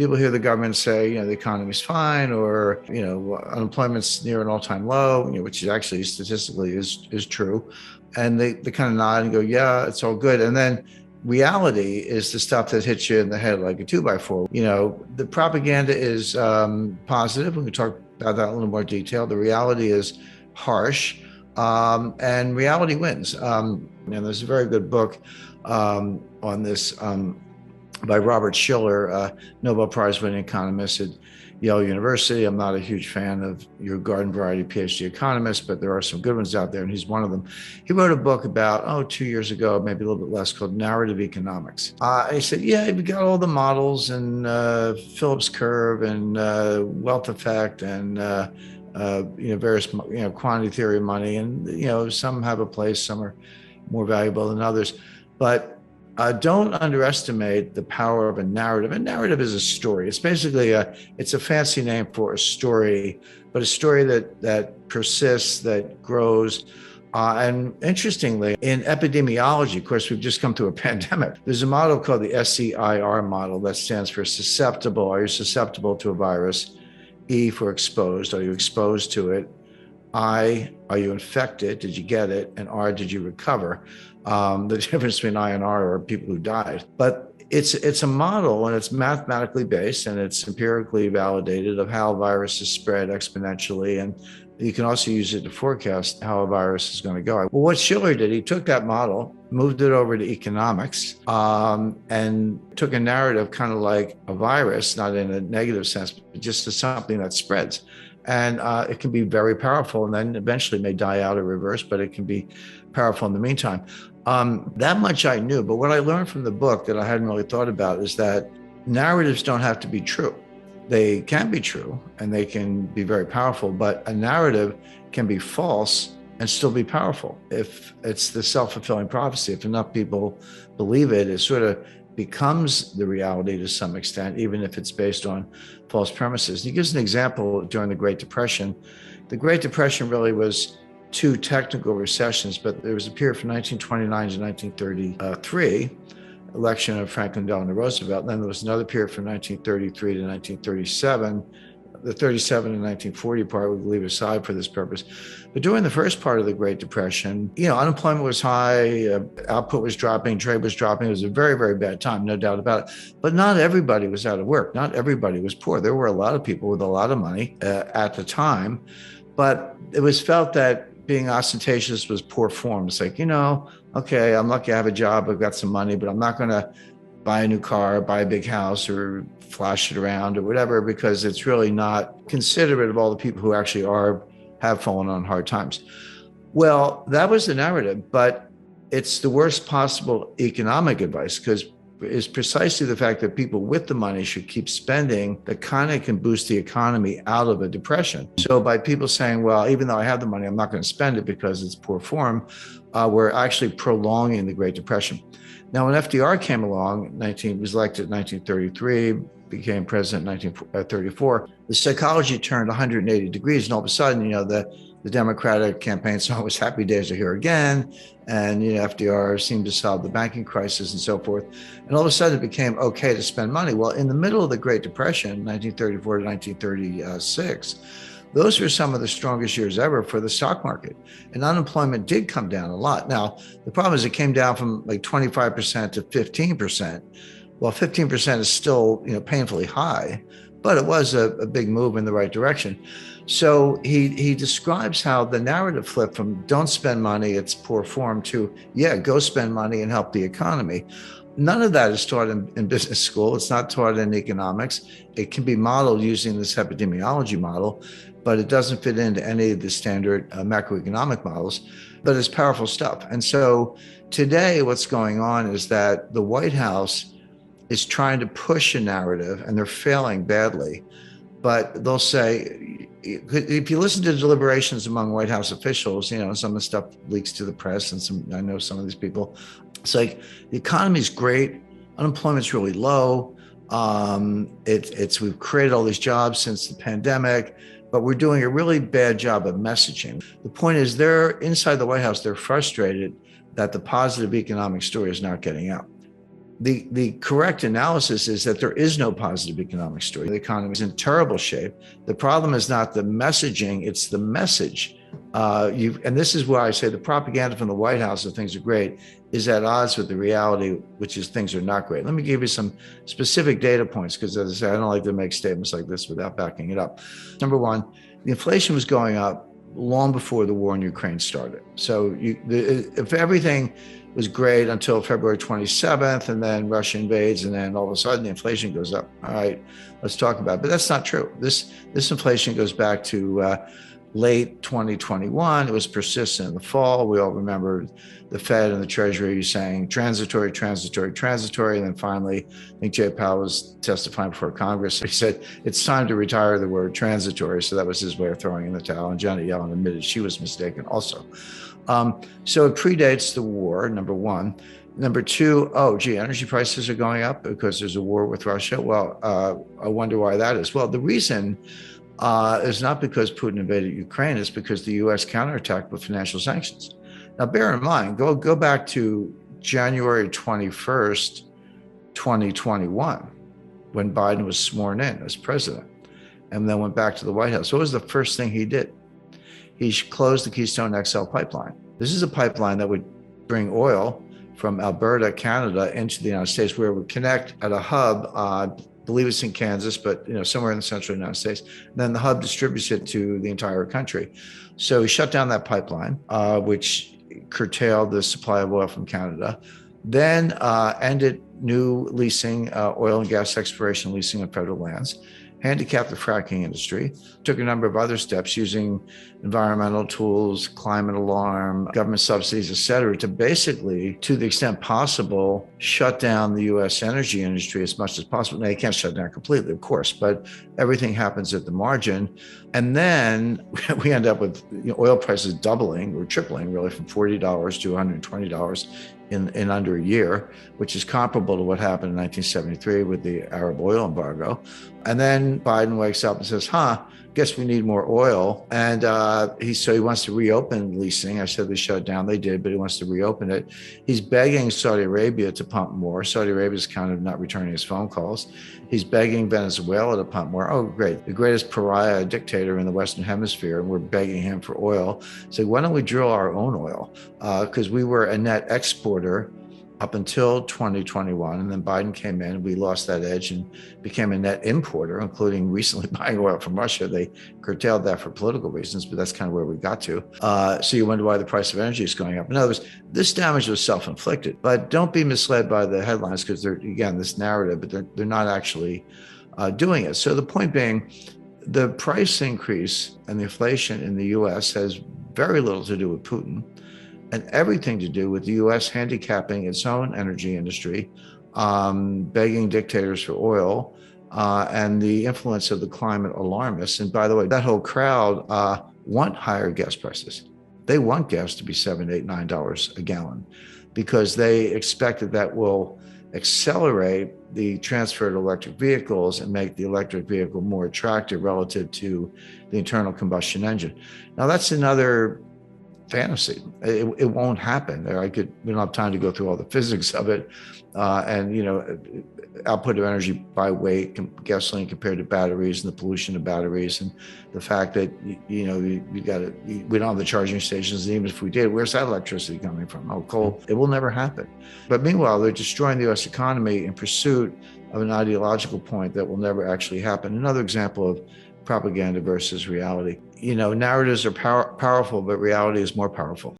people hear the government say, the economy's fine, or, unemployment's near an all-time low, which is actually statistically is true. And they kind of nod and go, yeah, it's all good. And then reality is the stuff that hits you in the head like a 2x4. The propaganda is positive. We can talk about that in a little more detail. The reality is harsh, and reality wins. And there's a very good book on this by Robert Shiller, Nobel Prize winning economist at Yale University. I'm not a huge fan of your garden variety PhD economists, but there are some good ones out there, and he's one of them. He wrote a book about, 2 years ago, maybe a little bit less, called Narrative Economics. He said, yeah, we got all the models and Phillips curve and wealth effect and various quantity theory of money, and some have a place, some are more valuable than others, but don't underestimate the power of a narrative. A narrative is a story. It's basically it's a fancy name for a story, but a story that persists, that grows. And interestingly, in epidemiology, of course, we've just come through a pandemic. There's a model called the SEIR model that stands for susceptible. Are you susceptible to a virus? E for exposed. Are you exposed to it? I, are you infected? Did you get it? And R, did you recover? The difference between I and R are people who died. But it's a model, and it's mathematically based, and it's empirically validated of how viruses spread exponentially. And you can also use it to forecast how a virus is going to go. Well, what Shiller did, he took that model, moved it over to economics, and took a narrative kind of like a virus, not in a negative sense, but just as something that spreads. And it can be very powerful, and then eventually may die out or reverse, but it can be powerful in the meantime. That much I knew, but what I learned from the book that I hadn't really thought about is that narratives don't have to be true. They can be true, and they can be very powerful, but a narrative can be false and still be powerful. If it's the self-fulfilling prophecy, if enough people believe it, it sort of becomes the reality to some extent, even if it's based on false premises. He gives an example during the Great Depression. The Great Depression really was two technical recessions, but there was a period from 1929 to 1933, election of Franklin Delano Roosevelt. And then there was another period from 1933 to 1937. The 37 and 1940 part we leave aside for this purpose. But during the first part of the Great Depression, unemployment was high, output was dropping, trade was dropping. It was a very, very bad time, no doubt about it. But not everybody was out of work. Not everybody was poor. There were a lot of people with a lot of money at the time, but it was felt that being ostentatious was poor form. It's like, okay, I'm lucky I have a job, I've got some money, but I'm not going to buy a new car, buy a big house, or flash it around or whatever, because it's really not considerate of all the people who actually have fallen on hard times. Well, that was the narrative, but it's the worst possible economic advice, because it's precisely the fact that people with the money should keep spending that kind of can boost the economy out of a depression. So by people saying, well, even though I have the money, I'm not going to spend it because it's poor form, we're actually prolonging the Great Depression. Now, when FDR came along, was elected in 1933, became president in 1934, the psychology turned 180 degrees, and all of a sudden, the Democratic campaign song was "Happy Days Are Here Again," and FDR seemed to solve the banking crisis and so forth. And all of a sudden, it became okay to spend money. Well, in the middle of the Great Depression, 1934 to 1936, those were some of the strongest years ever for the stock market. And unemployment did come down a lot. Now, the problem is it came down from like 25% to 15%. Well, 15% is still, painfully high, but it was a big move in the right direction. So he describes how the narrative flipped from don't spend money, it's poor form, to, yeah, go spend money and help the economy. None of that is taught in business school. It's not taught in economics. It can be modeled using this epidemiology model, but it doesn't fit into any of the standard macroeconomic models, but it's powerful stuff. And so today what's going on is that the White House is trying to push a narrative, and they're failing badly. But they'll say, if you listen to deliberations among White House officials, some of the stuff leaks to the press, and I know some of these people, it's like, the economy's great, unemployment's really low, we've created all these jobs since the pandemic, but we're doing a really bad job of messaging. The point is, they're inside the White House, they're frustrated that the positive economic story is not getting out. The correct analysis is that there is no positive economic story. The economy is in terrible shape. The problem is not the messaging, it's the message. And this is why I say the propaganda from the White House that things are great is at odds with the reality, which is things are not great. Let me give you some specific data points, because as I say, I don't like to make statements like this without backing it up. Number one, the inflation was going up long before the war in Ukraine started. So if everything was great until February 27th, and then Russia invades, and then all of a sudden the inflation goes up. All right, let's talk about it. But that's not true. This inflation goes back to late 2021. It was persistent in the fall. We all remember the Fed and the Treasury saying transitory, transitory, transitory. And then finally, I think Jay Powell was testifying before Congress. He said, it's time to retire the word transitory. So that was his way of throwing in the towel. And Janet Yellen admitted she was mistaken also. So it predates the war, number one. Number two, energy prices are going up because there's a war with Russia. Well, I wonder why that is. Well, the reason is not because Putin invaded Ukraine, it's because the U.S. counterattacked with financial sanctions. Now, bear in mind, go back to January 21st, 2021, when Biden was sworn in as president, and then went back to the White House. What was the first thing he did? He closed the Keystone XL pipeline. This is a pipeline that would bring oil from Alberta, Canada, into the United States, where it would connect at a hub. I believe it's in Kansas, but somewhere in the central United States. And then the hub distributes it to the entire country. So he shut down that pipeline, which curtailed the supply of oil from Canada. Then ended new leasing, oil and gas exploration leasing on federal lands, handicapped the fracking industry, took a number of other steps using environmental tools, climate alarm, government subsidies, et cetera, to basically, to the extent possible, shut down the U.S. energy industry as much as possible. Now, you can't shut down completely, of course, but everything happens at the margin. And then we end up with oil prices doubling or tripling, really, from $40 to $120 in under a year, which is comparable to what happened in 1973 with the Arab oil embargo. And then Biden wakes up and says, guess we need more oil. And he wants to reopen leasing. I said they shut it down. They did, but he wants to reopen it. He's begging Saudi Arabia to pump more. Saudi Arabia is kind of not returning his phone calls. He's begging Venezuela to pump more. Oh, great. The greatest pariah dictator in the Western Hemisphere, and we're begging him for oil. So why don't we drill our own oil? Because we were a net exporter up until 2021, and then Biden came in and we lost that edge and became a net importer, including recently buying oil from Russia. They curtailed that for political reasons, but that's kind of where we got to. So you wonder why the price of energy is going up. In other words, this damage was self-inflicted, but don't be misled by the headlines, because they're, again, this narrative, but they're not actually doing it. So the point being, the price increase and the inflation in the US has very little to do with Putin, and everything to do with the U.S. handicapping its own energy industry, begging dictators for oil, and the influence of the climate alarmists. And by the way, that whole crowd want higher gas prices. They want gas to be $7, $8, $9 a gallon, because they expect that will accelerate the transfer to electric vehicles and make the electric vehicle more attractive relative to the internal combustion engine. Now, that's another fantasy. It won't happen. We don't have time to go through all the physics of it. Output of energy by weight, gasoline compared to batteries, and the pollution of batteries, and the fact that we don't have the charging stations. And even if we did, where's that electricity coming from? Oh, coal. It will never happen. But meanwhile, they're destroying the U.S. economy in pursuit of an ideological point that will never actually happen. Another example of propaganda versus reality. Narratives are powerful, but reality is more powerful.